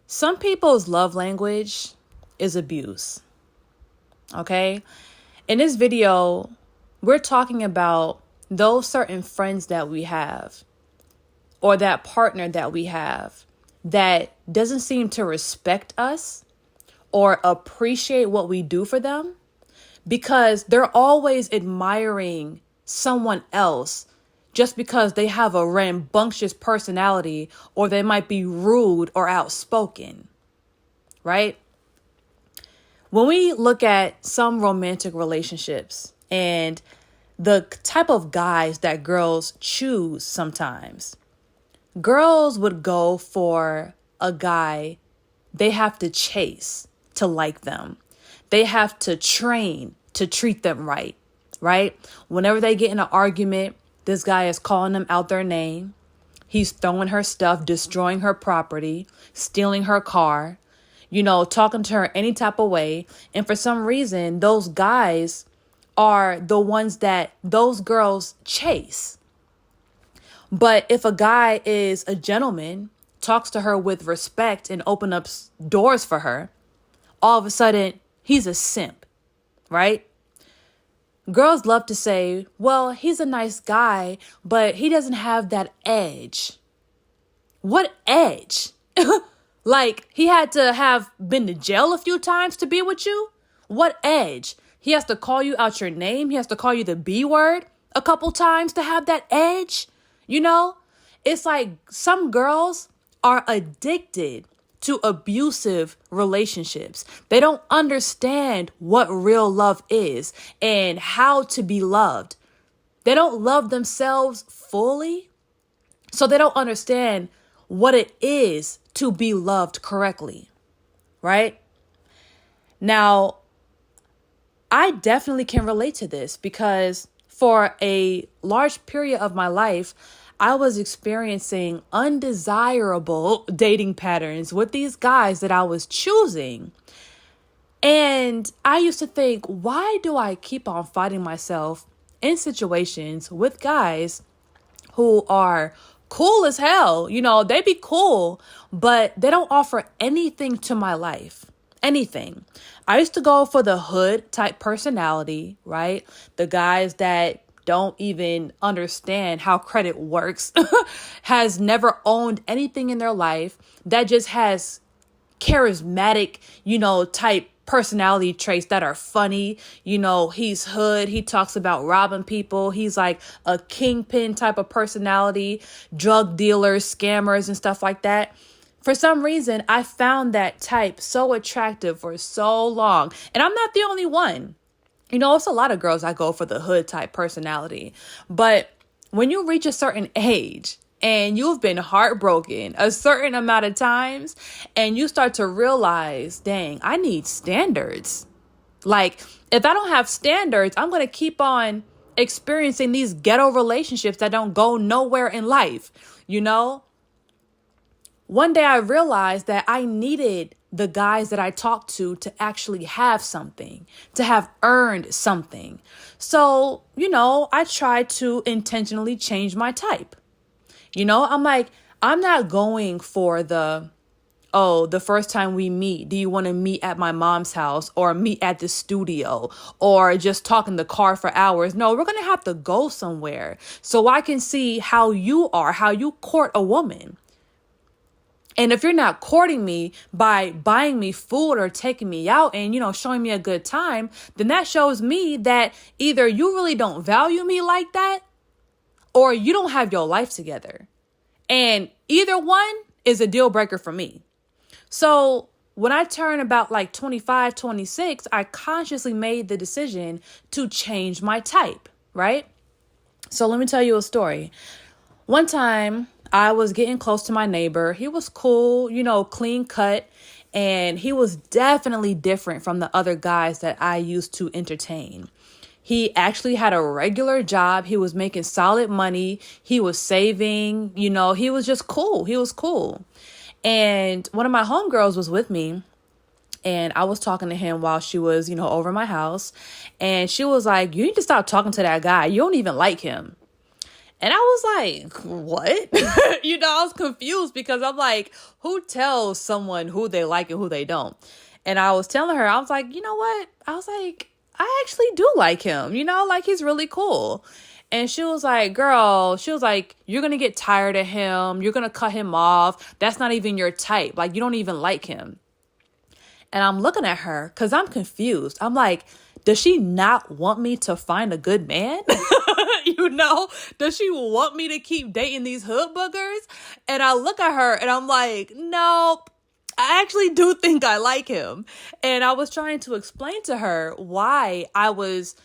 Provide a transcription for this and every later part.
Some people's love language is abuse. Okay? In this video, we're talking about those certain friends that we have or that partner that we have that doesn't seem to respect us or appreciate what we do for them because they're always admiring someone else just because they have a rambunctious personality or they might be rude or outspoken, right? When we look at some romantic relationships and the type of guys that girls choose sometimes, girls would go for a guy they have to chase to like them. They have to train to treat them right? Whenever they get in an argument, this guy is calling them out their name. He's throwing her stuff, destroying her property, stealing her car, talking to her any type of way. And for some reason, those guys are the ones that those girls chase. But if a guy is a gentleman, talks to her with respect and opens up doors for her, all of a sudden he's a simp, right? Girls love to say, well, he's a nice guy, but he doesn't have that edge. What edge? Like, he had to have been to jail a few times to be with you? What edge? He has to call you out your name. He has to call you the B word a couple times to have that edge. It's like some girls are addicted to abusive relationships. They don't understand what real love is and how to be loved. They don't love themselves fully, so they don't understand what it is to be loved correctly, right? Now, I definitely can relate to this because for a large period of my life, I was experiencing undesirable dating patterns with these guys that I was choosing. And I used to think, why do I keep on fighting myself in situations with guys who are cool as hell? They be cool, but they don't offer anything to my life. Anything. I used to go for the hood type personality, right? The guys that don't even understand how credit works, has never owned anything in their life, that just has charismatic, type personality traits that are funny. He's hood. He talks about robbing people. He's like a kingpin type of personality, drug dealers, scammers, and stuff like that. For some reason, I found that type so attractive for so long. And I'm not the only one. It's a lot of girls that go for the hood type personality. But when you reach a certain age and you've been heartbroken a certain amount of times and you start to realize, dang, I need standards. Like, if I don't have standards, I'm going to keep on experiencing these ghetto relationships that don't go nowhere in life. One day I realized that I needed the guys that I talked to actually have something, to have earned something. So, I tried to intentionally change my type. I'm like, I'm not going for the first time we meet, do you want to meet at my mom's house or meet at the studio or just talk in the car for hours? No, we're going to have to go somewhere so I can see how you are, how you court a woman. And if you're not courting me by buying me food or taking me out and, showing me a good time, then that shows me that either you really don't value me like that or you don't have your life together. And either one is a deal breaker for me. So when I turned about like 25, 26, I consciously made the decision to change my type, right? So let me tell you a story. One time I was getting close to my neighbor. He was cool, clean cut, and he was definitely different from the other guys that I used to entertain. He actually had a regular job. He was making solid money. He was saving, he was just cool. He was cool. And one of my homegirls was with me. And I was talking to him while she was, over my house. And she was like, you need to stop talking to that guy. You don't even like him. And I was like, what? I was confused because I'm like, who tells someone who they like and who they don't? And I was telling her, I was like, you know what? I was like, I actually do like him, like he's really cool. And she was like, girl, you're going to get tired of him. You're going to cut him off. That's not even your type. Like, you don't even like him. And I'm looking at her because I'm confused. I'm like, does she not want me to find a good man? Does she want me to keep dating these hood boogers? And I look at her and I'm like, nope. I actually do think I like him. And I was trying to explain to her why I was,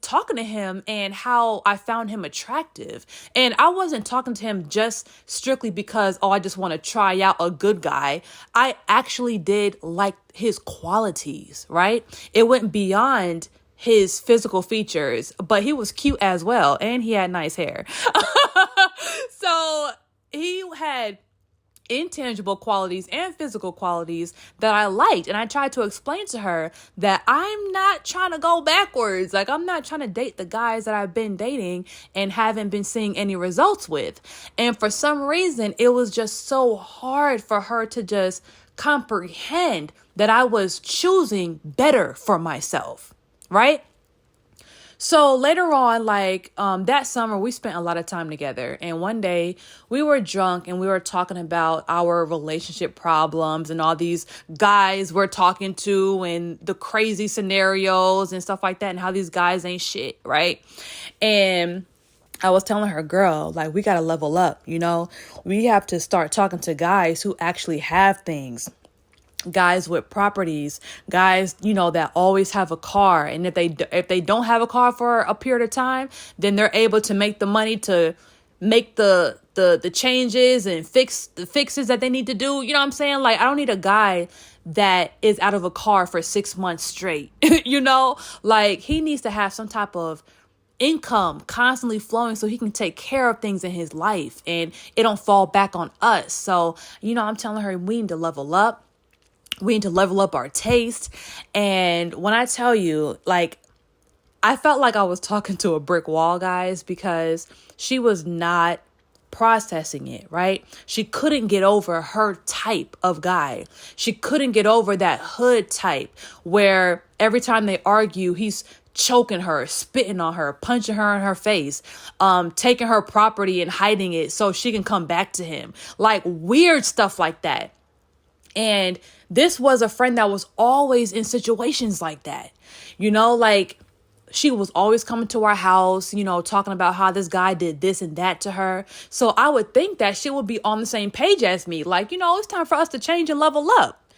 talking to him and how I found him attractive. And I wasn't talking to him just strictly because, I just want to try out a good guy. I actually did like his qualities, right? It went beyond his physical features, but he was cute as well. And he had nice hair. So he had intangible qualities and physical qualities that I liked. And I tried to explain to her that I'm not trying to go backwards. Like, I'm not trying to date the guys that I've been dating and haven't been seeing any results with. And for some reason, it was just so hard for her to just comprehend that I was choosing better for myself, right? So later on, that summer, we spent a lot of time together. And one day we were drunk and we were talking about our relationship problems and all these guys we're talking to and the crazy scenarios and stuff like that and how these guys ain't shit, right? And I was telling her, girl, we got to level up, We have to start talking to guys who actually have things. Guys with properties, guys, that always have a car. And if they don't have a car for a period of time, then they're able to make the money to make the changes and fix the fixes that they need to do. You know what I'm saying? I don't need a guy that is out of a car for 6 months straight. He needs to have some type of income constantly flowing so he can take care of things in his life and it don't fall back on us. So, I'm telling her we need to level up. We need to level up our taste. And when I tell you, I felt like I was talking to a brick wall, guys, because she was not processing it, right? She couldn't get over her type of guy. She couldn't get over that hood type where every time they argue, he's choking her, spitting on her, punching her in her face, taking her property and hiding it so she can come back to him. Weird stuff like that. And this was a friend that was always in situations like that. She was always coming to our house, talking about how this guy did this and that to her. So I would think that she would be on the same page as me. It's time for us to change and level up.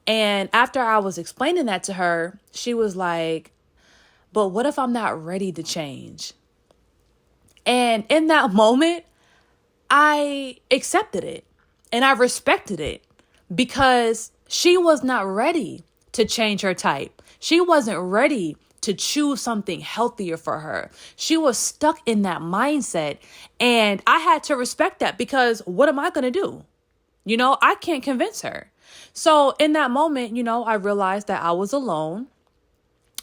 And after I was explaining that to her, she was like, but what if I'm not ready to change? And in that moment, I accepted it and I respected it. Because she was not ready to change her type. She wasn't ready to choose something healthier for her. She was stuck in that mindset. And I had to respect that because what am I going to do? I can't convince her. So in that moment, I realized that I was alone.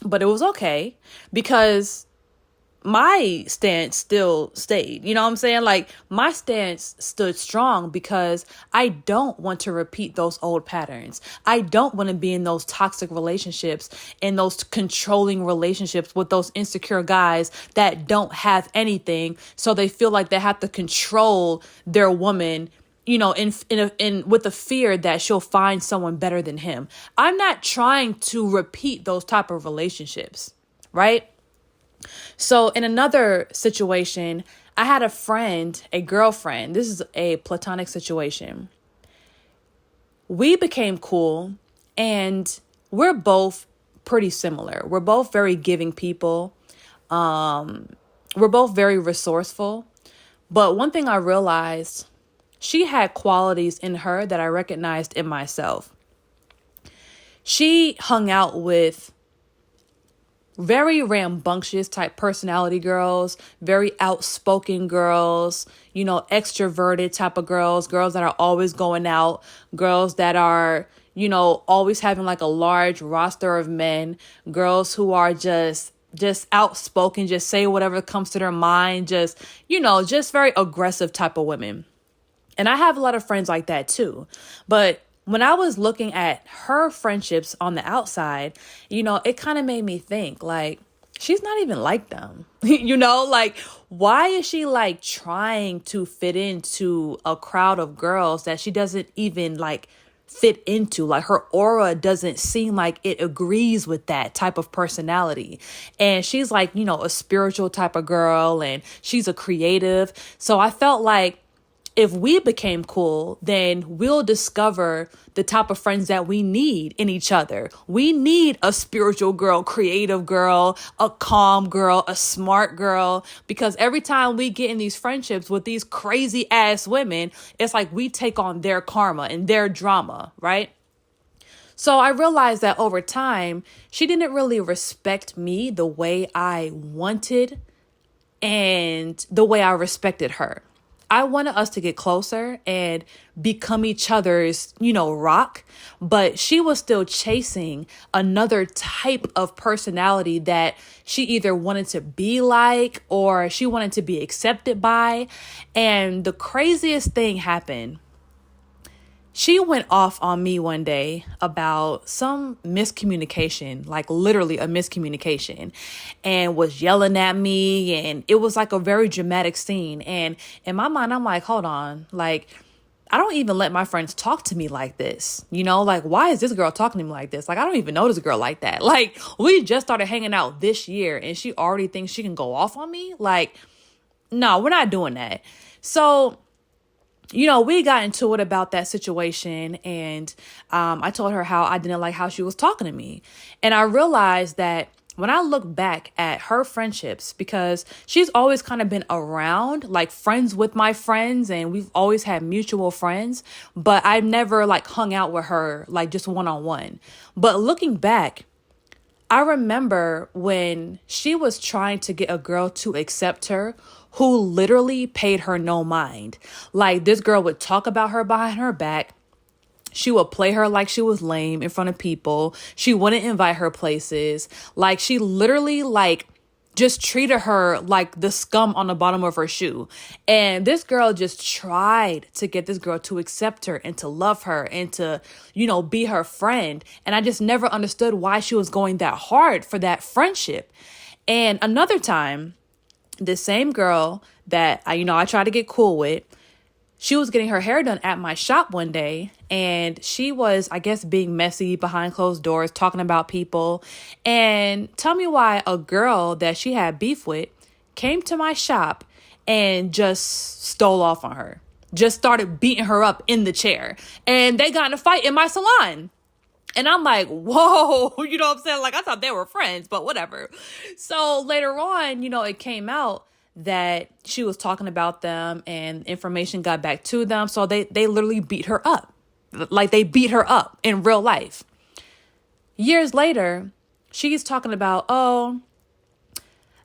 But it was okay because my stance still stayed. You know what I'm saying? My stance stood strong because I don't want to repeat those old patterns. I don't want to be in those toxic relationships, in those controlling relationships with those insecure guys that don't have anything. So they feel like they have to control their woman, in with the fear that she'll find someone better than him. I'm not trying to repeat those type of relationships, right? So in another situation, I had a girlfriend. This is a platonic situation. We became cool and we're both pretty similar. We're both very giving people. We're both very resourceful. But one thing I realized, she had qualities in her that I recognized in myself. She hung out with very rambunctious type personality girls, very outspoken girls, extroverted type of girls that are always going out, girls that are, always having a large roster of men, girls who are just just outspoken, just say whatever comes to their mind, just, just very aggressive type of women. And I have a lot of friends like that too. But when I was looking at her friendships on the outside, it kind of made me think like, she's not even like them, like, why is she like trying to fit into a crowd of girls that she doesn't even like fit into? Like, her aura doesn't seem like it agrees with that type of personality. And she's like, a spiritual type of girl, and she's a creative. So I felt like if we became cool, then we'll discover the type of friends that we need in each other. We need a spiritual girl, creative girl, a calm girl, a smart girl, because every time we get in these friendships with these crazy ass women, it's like we take on their karma and their drama, right? So I realized that over time, she didn't really respect me the way I wanted and the way I respected her. I wanted us to get closer and become each other's, rock, but she was still chasing another type of personality that she either wanted to be like or she wanted to be accepted by. And the craziest thing happened. She went off on me one day about some miscommunication, like literally a miscommunication, and was yelling at me. And it was like a very dramatic scene. And in my mind, I'm like, hold on, like, I don't even let my friends talk to me like this. Like, why is this girl talking to me like this? Like, I don't even know this girl like that. Like, we just started hanging out this year and she already thinks she can go off on me. Like, no, we're not doing that. So we got into it about that situation, and I told her how I didn't like how she was talking to me. And I realized that when I look back at her friendships, because she's always kind of been around, like friends with my friends, and we've always had mutual friends, but I've never like hung out with her like just one-on-one. But looking back, I remember when she was trying to get a girl to accept her who literally paid her no mind. Like, this girl would talk about her behind her back. She would play her like she was lame in front of people. She wouldn't invite her places. Like, she literally just treated her like the scum on the bottom of her shoe. And this girl just tried to get this girl to accept her and to love her and to, be her friend. And I just never understood why she was going that hard for that friendship. And another time, the same girl that I tried to get cool with, she was getting her hair done at my shop one day, and she was, I guess, being messy behind closed doors, talking about people. And tell me why a girl that she had beef with came to my shop and just stole off on her, just started beating her up in the chair. And they got in a fight in my salon. And I'm like, whoa, you know what I'm saying? Like, I thought they were friends, but whatever. So later on, it came out that she was talking about them and information got back to them. So they literally beat her up. Like, they beat her up in real life. Years later, she's talking about, oh,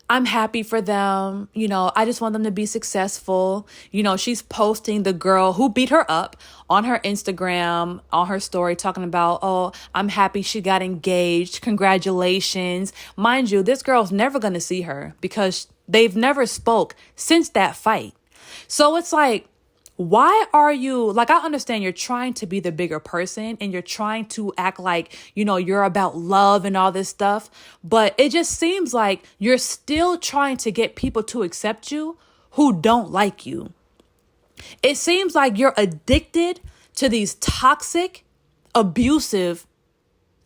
I'm happy for them. I just want them to be successful. She's posting the girl who beat her up on her Instagram, on her story, talking about, oh, I'm happy she got engaged. Congratulations. Mind you, this girl's never going to see her because they've never spoke since that fight. So it's like, why are you, like, I understand you're trying to be the bigger person and you're trying to act like, you're about love and all this stuff. But it just seems like you're still trying to get people to accept you who don't like you. It seems like you're addicted to these toxic, abusive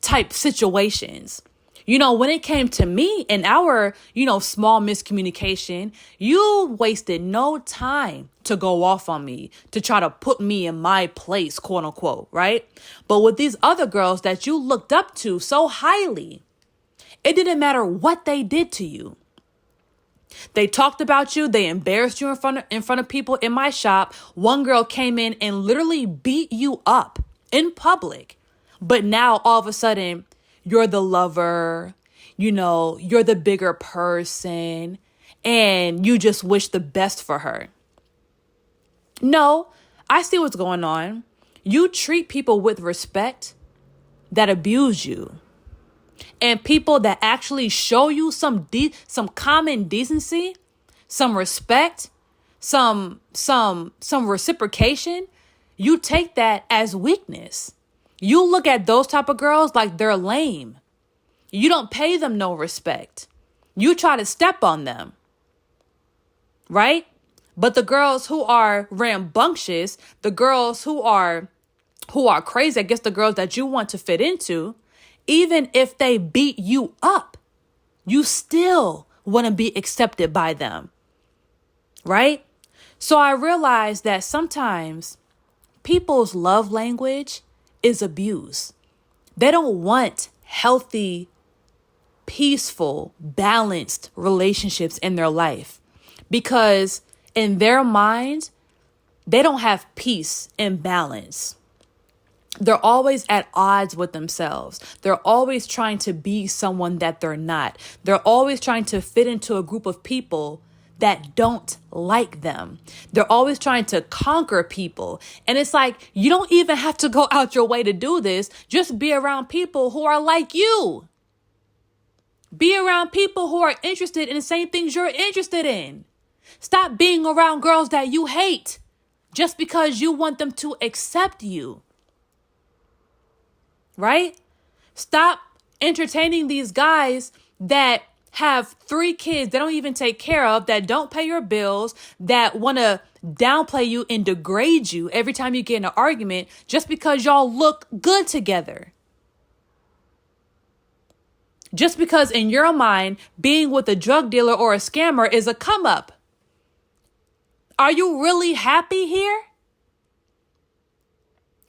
type situations. When it came to me and our, small miscommunication, you wasted no time to go off on me, to try to put me in my place, quote unquote, right? But with these other girls that you looked up to so highly, it didn't matter what they did to you. They talked about you. They embarrassed you in front of people in my shop. One girl came in and literally beat you up in public. But now all of a sudden, you're the lover, you're the bigger person, and you just wish the best for her. No, I see what's going on. You treat people with respect that abuse you. and people that actually show you some common decency, some respect, some reciprocation, you take that as weakness. You look at those type of girls like they're lame. You don't pay them no respect. You try to step on them. Right? But the girls who are rambunctious, the girls who are crazy, I guess the girls that you want to fit into, even if they beat you up, you still want to be accepted by them. Right? So I realized that sometimes people's love language is abuse. They don't want healthy, peaceful, balanced relationships in their life because in their mind, they don't have peace and balance. They're always at odds with themselves. They're always trying to be someone that they're not. They're always trying to fit into a group of people that don't like them. They're always trying to conquer people. And it's like, you don't even have to go out your way to do this. Just be around people who are like you. Be around people who are interested in the same things you're interested in. Stop being around girls that you hate just because you want them to accept you. Right? Stop entertaining these guys that have 3 kids they don't even take care of, that don't pay your bills, that want to downplay you and degrade you every time you get in an argument just because y'all look good together. Just because in your mind, being with a drug dealer or a scammer is a come up. Are you really happy here?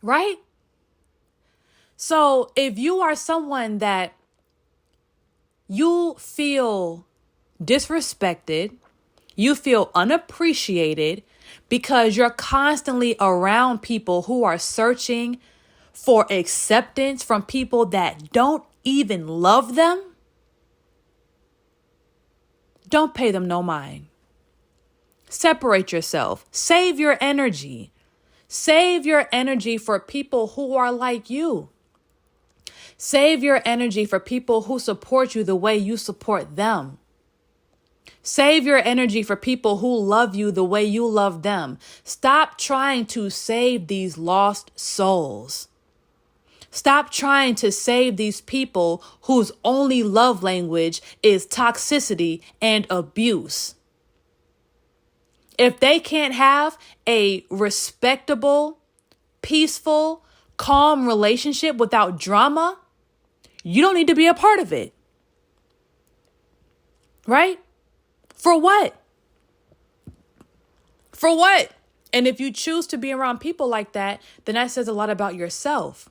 Right? So if you are someone that you feel disrespected, you feel unappreciated because you're constantly around people who are searching for acceptance from people that don't even love them, don't pay them no mind. Separate yourself. Save your energy. Save your energy for people who are like you. Save your energy for people who support you the way you support them. Save your energy for people who love you the way you love them. Stop trying to save these lost souls. Stop trying to save these people whose only love language is toxicity and abuse. If they can't have a respectable, peaceful, calm relationship without drama, you don't need to be a part of it. Right? For what? For what? And if you choose to be around people like that, then that says a lot about yourself.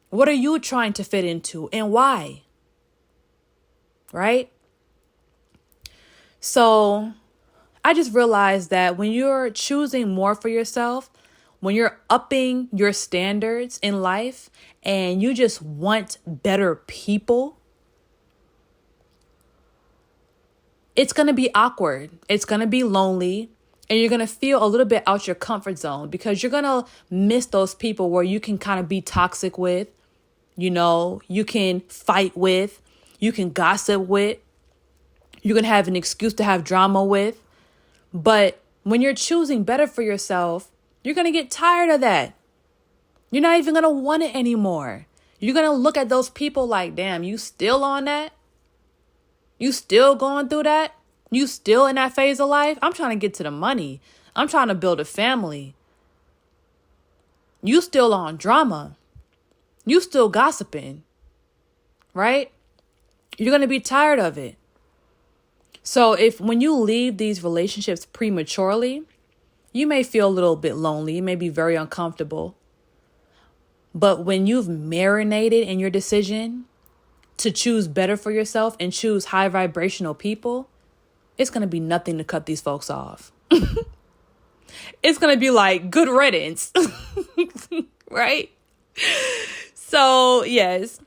What are you trying to fit into and why? Right? So I just realized that when you're choosing more for yourself, when you're upping your standards in life and you just want better people, it's going to be awkward. It's going to be lonely. And you're going to feel a little bit out your comfort zone because you're going to miss those people where you can kind of be toxic with, you can fight with, you can gossip with, you can have an excuse to have drama with. But when you're choosing better for yourself, you're going to get tired of that. You're not even going to want it anymore. You're going to look at those people like, damn, you still on that? You still going through that? You still in that phase of life? I'm trying to get to the money. I'm trying to build a family. You still on drama. You still gossiping. Right? You're going to be tired of it. So when you leave these relationships prematurely, you may feel a little bit lonely. You may be very uncomfortable. But when you've marinated in your decision to choose better for yourself and choose high vibrational people, it's going to be nothing to cut these folks off. It's going to be like good riddance. Right? So, yes.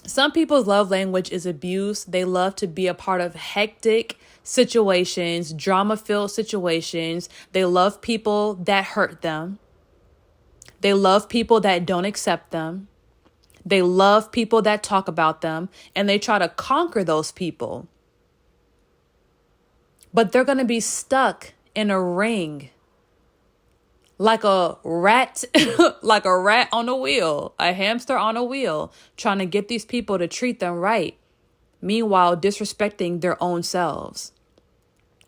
Some people's love language is abuse. They love to be a part of hectic situations, drama-filled situations. They love people that hurt them. They love people that don't accept them. They love people that talk about them, and they try to conquer those people. But they're going to be stuck in a ring like a rat, like a rat on a wheel, a hamster on a wheel, trying to get these people to treat them right. Meanwhile, disrespecting their own selves,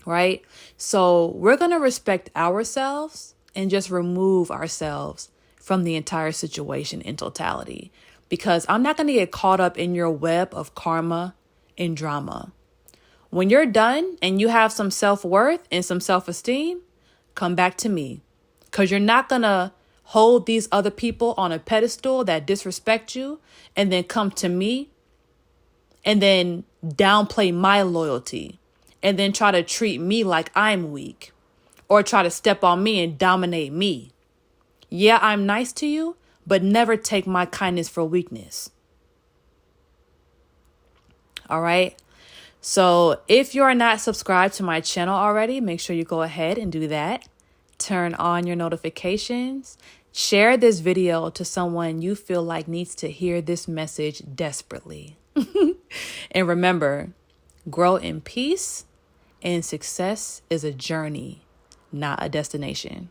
right? So we're going to respect ourselves and just remove ourselves from the entire situation in totality, because I'm not going to get caught up in your web of karma and drama. When you're done and you have some self-worth and some self-esteem, come back to me, because you're not going to hold these other people on a pedestal that disrespect you and then come to me and then downplay my loyalty and then try to treat me like I'm weak or try to step on me and dominate me. Yeah, I'm nice to you, but never take my kindness for weakness. All right. So if you are not subscribed to my channel already, make sure you go ahead and do that. Turn on your notifications. Share this video to someone you feel like needs to hear this message desperately. And remember, grow in peace, and success is a journey, not a destination.